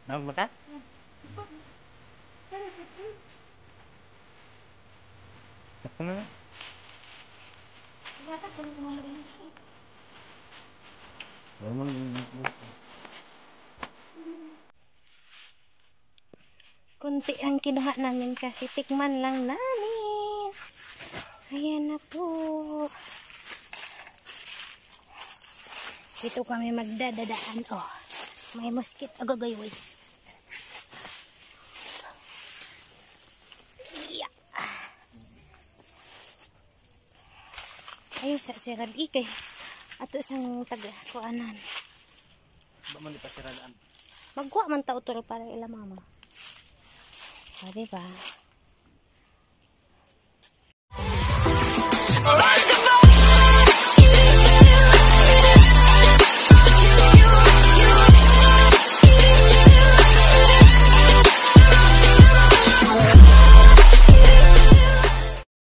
Nawag ka? Ako na. Kunti ang kinuha namin kasi tikman lang namin. Ayan na po. Dito kami magdadadaan. Oh, may mosquito agagayoy. Yeah. Ayun sa sirad ikay. Ato sang taga kuanan. Ba man pa siradaan. Magkuha man ta utol para ila mama. Ah, diba?